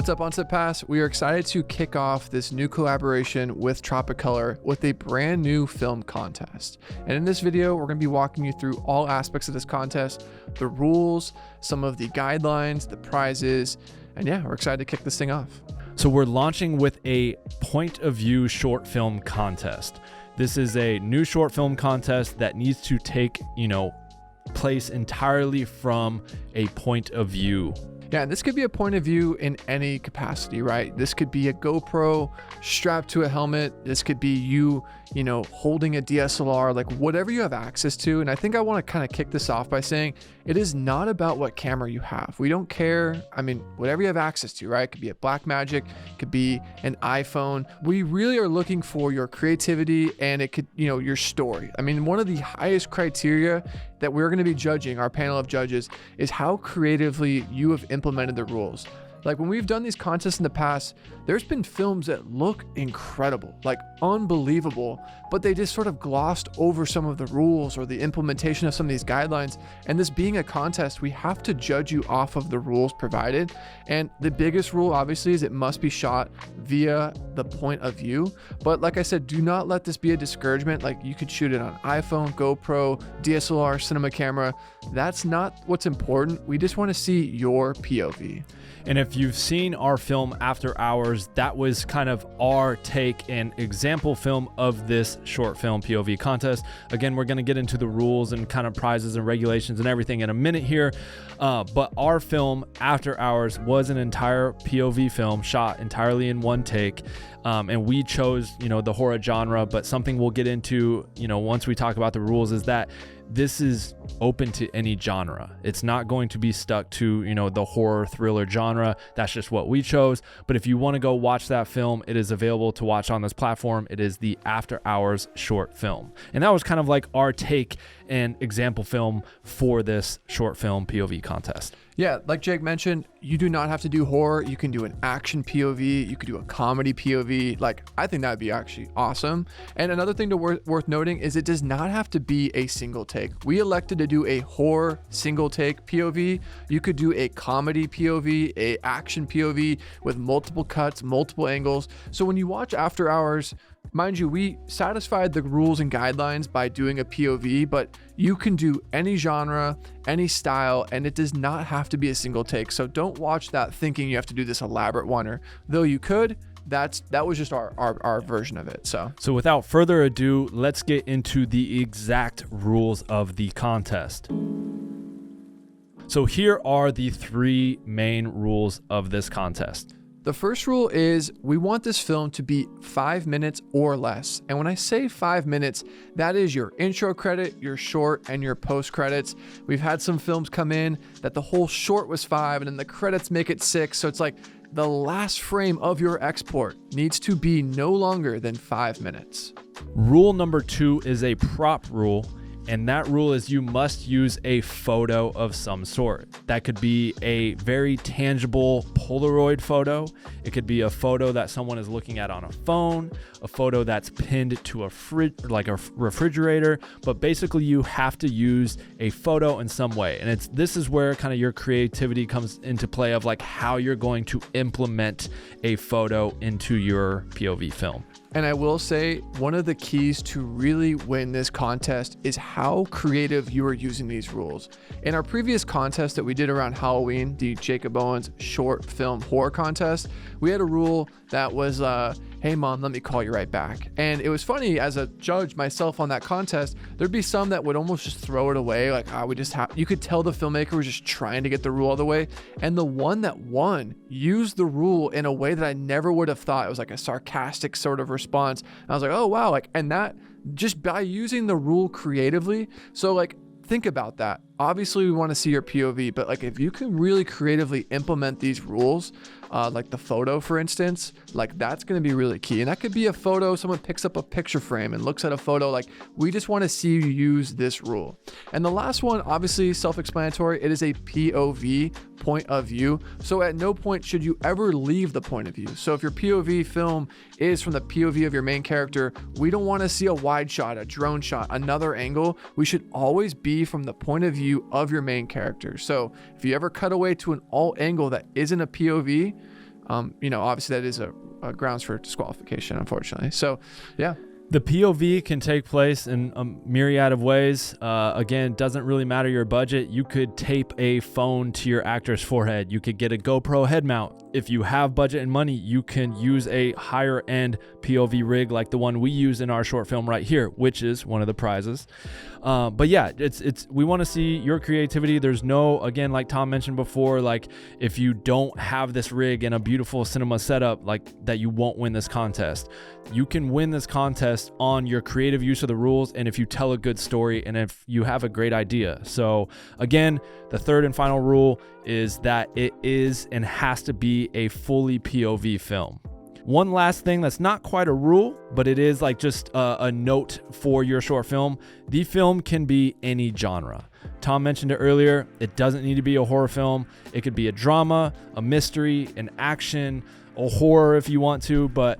What's up, Onset Pass? We are excited to kick off this new collaboration with Tropicolor with a brand new film contest. And in this video, we're going to be walking you through all aspects of this contest, the rules, some of the guidelines, the prizes, and yeah, we're excited to kick this thing off. So we're launching with a point of view short film contest. This is a new short film contest that needs to take, place entirely from a point of view. Yeah, and this could be a point of view in any capacity, right? This could be a GoPro strapped to a helmet. This could be you, holding a DSLR, like whatever you have access to. And I think I want to kind of kick this off by saying it is not about what camera you have. We don't care. I mean, whatever you have access to, right? It could be a Blackmagic, it could be an iPhone. We really are looking for your creativity and it could, your story. I mean, one of the highest criteria that we're going to be judging, our panel of judges, is how creatively you have implemented the rules. Like when we've done these contests in the past, there's been films that look incredible, like unbelievable, but they just sort of glossed over some of the rules or the implementation of some of these guidelines. And this being a contest, we have to judge you off of the rules provided. And the biggest rule, obviously, is it must be shot via the point of view. But like I said, do not let this be a discouragement. Like you could shoot it on iPhone, GoPro, DSLR, cinema camera. That's not what's important. We just want to see your POV. And if you've seen our film After Hours, that was kind of our take and example film of this short film POV contest. Again, we're going to get into the rules and kind of prizes and regulations and everything in a minute here. But our film After Hours was an entire POV film shot entirely in one take. And we chose, the horror genre, but something we'll get into, once we talk about the rules is that this is open to any genre. It's not going to be stuck to, the horror thriller genre. That's just what we chose. But if you want to go watch that film, it is available to watch on this platform. It is the After Hours short film. And that was kind of like our take and example film for this short film POV contest. Yeah, like Jake mentioned, you do not have to do horror. You can do an action POV. You could do a comedy POV. Like, I think that would be actually awesome. And another thing worth noting is it does not have to be a single take. We elected to do a horror single take POV. You could do a comedy POV, a action POV with multiple cuts, multiple angles. So when you watch After Hours, mind you, we satisfied the rules and guidelines by doing a POV, but you can do any genre, any style, and it does not have to be a single take. So don't watch that thinking you have to do this elaborate one, or though you could, that was just our version of it. So without further ado, let's get into the exact rules of the contest. So here are the three main rules of this contest. The first rule is we want this film to be 5 minutes or less. And when I say 5 minutes, that is your intro credit, your short, and your post credits. We've had some films come in that the whole short was 5 and then the credits make it 6. So it's like the last frame of your export needs to be no longer than 5 minutes. Rule number 2 is a prop rule. And that rule is you must use a photo of some sort. That could be a very tangible Polaroid photo. It could be a photo that someone is looking at on a phone, a photo that's pinned to a refrigerator. But basically you have to use a photo in some way. And this is where kind of your creativity comes into play of like how you're going to implement a photo into your POV film. And I will say one of the keys to really win this contest is how creative you are using these rules. In our previous contest that we did around Halloween, the Jacob Owens short film horror contest, we had a rule that was, hey mom, let me call you right back. And it was funny, as a judge myself on that contest, there'd be some that would almost just throw it away. Like, you could tell the filmmaker was just trying to get the rule out of the way. And the one that won used the rule in a way that I never would have thought. It was like a sarcastic sort of response. And I was like, oh wow, and that just by using the rule creatively. So think about that. Obviously we want to see your POV, but if you can really creatively implement these rules, like the photo, for instance, that's going to be really key. And that could be a photo, someone picks up a picture frame and looks at a photo. We just want to see you use this rule. And the last one, obviously self-explanatory, it is a POV, point of view. So at no point should you ever leave the point of view. So if your POV film is from the POV of your main character, we don't want to see a wide shot, a drone shot, another angle. We should always be from the point of view of your main character. So if you ever cut away to an alt angle that isn't a POV, obviously that is a grounds for disqualification, unfortunately. So yeah. The POV can take place in a myriad of ways. Again, doesn't really matter your budget. You could tape a phone to your actor's forehead. You could get a GoPro head mount. If you have budget and money, you can use a higher end POV rig like the one we use in our short film right here, which is one of the prizes. But yeah, we want to see your creativity. There's no, again, like Tom mentioned before, like if you don't have this rig and a beautiful cinema setup, like that, you won't win this contest. You can win this contest on your creative use of the rules and if you tell a good story and if you have a great idea. So again, the third and final rule is that it is and has to be a fully POV film. One last thing that's not quite a rule, but it is like just a note for your short film. The film can be any genre. Tom mentioned it earlier. It doesn't need to be a horror film. It could be a drama, a mystery, an action, a horror if you want to, but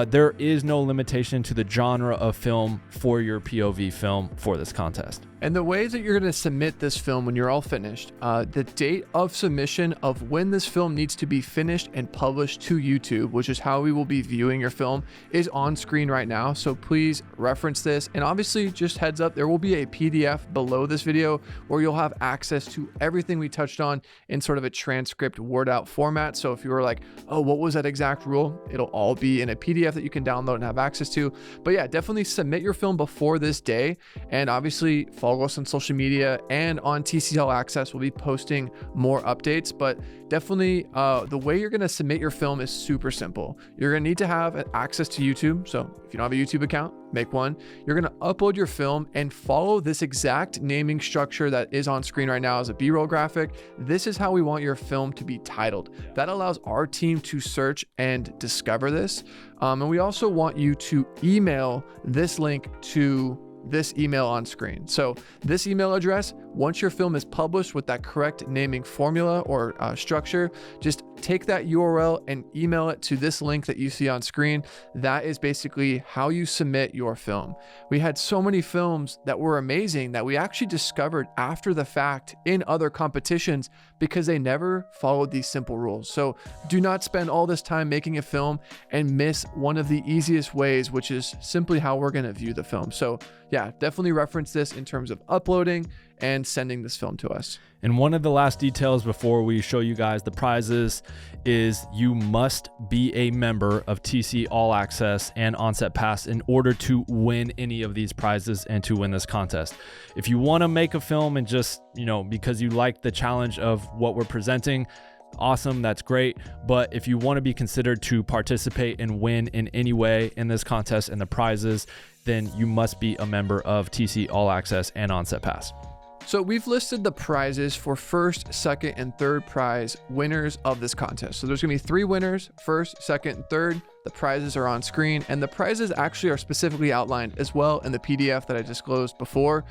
there is no limitation to the genre of film for your POV film for this contest. And the ways that you're going to submit this film when you're all finished, the date of submission of when this film needs to be finished and published to YouTube, which is how we will be viewing your film, is on screen right now. So please reference this. And obviously, just heads up, there will be a PDF below this video where you'll have access to everything we touched on in sort of a transcript word out format. So if you were like, oh, what was that exact rule? It'll all be in a PDF that you can download and have access to. But yeah, definitely submit your film before this day. And obviously, follow us on social media and on TC All Access. We'll be posting more updates, but definitely the way you're going to submit your film is super simple. You're going to need to have access to YouTube. So if you don't have a YouTube account, make one. You're going to upload your film and follow this exact naming structure that is on screen right now as a B-roll graphic. This is how we want your film to be titled. That allows our team to search and discover this. And we also want you to email this link to this email on screen. So this email address, once your film is published with that correct naming formula or structure, just take that URL and email it to this link that you see on screen. That is basically how you submit your film. We had so many films that were amazing that we actually discovered after the fact in other competitions because they never followed these simple rules. So do not spend all this time making a film and miss one of the easiest ways, which is simply how we're going to view the film. So yeah, definitely reference this in terms of uploading and sending this film to us. And one of the last details before we show you guys the prizes is you must be a member of TC All Access and Onset Pass in order to win any of these prizes and to win this contest. If you want to make a film and just, because you like the challenge of what we're presenting, awesome, that's great. But if you want to be considered to participate and win in any way in this contest and the prizes, then you must be a member of TC All Access and Onset Pass. So we've listed the prizes for first, second, and third prize winners of this contest. So there's gonna be 3 winners, first, second, and third. The prizes are on screen, and the prizes actually are specifically outlined as well in the PDF that I disclosed before.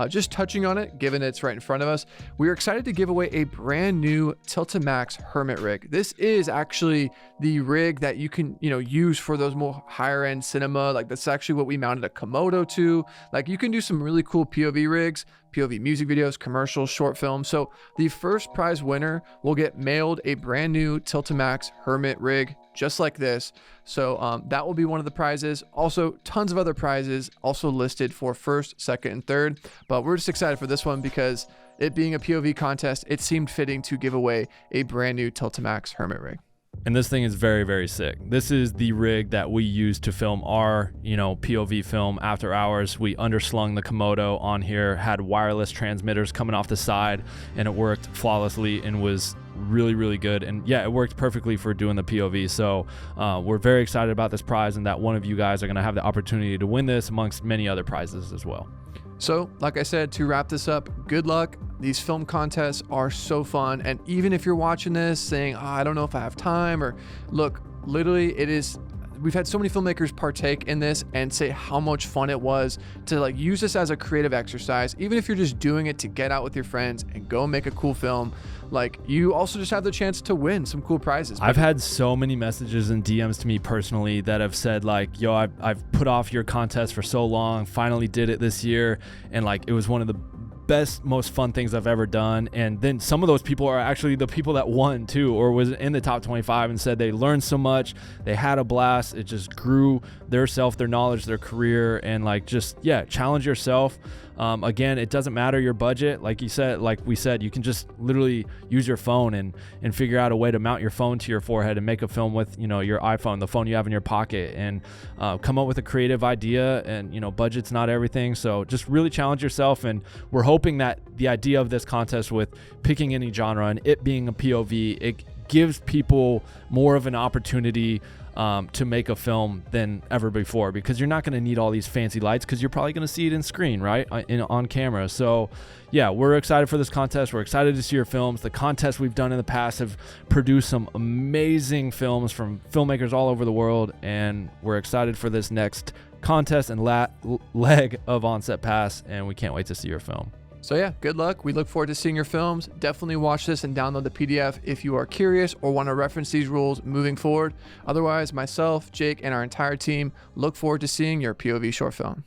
Just touching on it, given it's right in front of us, we are excited to give away a brand new Tiltamax Hermit rig. This is actually the rig that you can, use for those more higher end cinema. Like that's actually what we mounted a Komodo to. Like you can do some really cool POV rigs, POV music videos, commercials, short films. So the first prize winner will get mailed a brand new Tiltamax Hermit rig, just like this. So that will be one of the prizes. Also, tons of other prizes also listed for first, second, and third. But we're just excited for this one because it being a POV contest, it seemed fitting to give away a brand new Tiltamax Hermit rig. And this thing is very, very sick. This is the rig that we use to film our, POV film After Hours. We underslung the Komodo on here, had wireless transmitters coming off the side, and it worked flawlessly and was really, really good. And yeah, it worked perfectly for doing the POV. So we're very excited about this prize and that one of you guys are going to have the opportunity to win this amongst many other prizes as well. So, like I said, to wrap this up, good luck. These film contests are so fun. And even if you're watching this saying, I don't know if I have time, or look, literally we've had so many filmmakers partake in this and say how much fun it was to use this as a creative exercise. Even if you're just doing it to get out with your friends and go make a cool film, you also just have the chance to win some cool prizes. I've had so many messages and DMs to me personally that have said yo, I've put off your contest for so long, finally did it this year. And it was one of the best, most fun things I've ever done. And then some of those people are actually the people that won too, or was in the top 25, and said they learned so much, they had a blast, it just grew their self, their knowledge, their career, and like just, yeah, challenge yourself. Again, it doesn't matter your budget. Like we said, you can just literally use your phone and figure out a way to mount your phone to your forehead and make a film with, your iPhone, the phone you have in your pocket, and come up with a creative idea. And, budget's not everything. So just really challenge yourself. And we're hoping that the idea of this contest with picking any genre and it being a POV, it gives people more of an opportunity to make a film than ever before, because you're not going to need all these fancy lights, because you're probably going to see it in screen, right, on camera. So yeah, we're excited for this contest. We're excited to see your films. The contests we've done in the past have produced some amazing films from filmmakers all over the world, and we're excited for this next contest and leg of On-Set Pass, and we can't wait to see your film. So yeah, good luck. We look forward to seeing your films. Definitely watch this and download the PDF if you are curious or want to reference these rules moving forward. Otherwise, myself, Jake, and our entire team look forward to seeing your POV short film.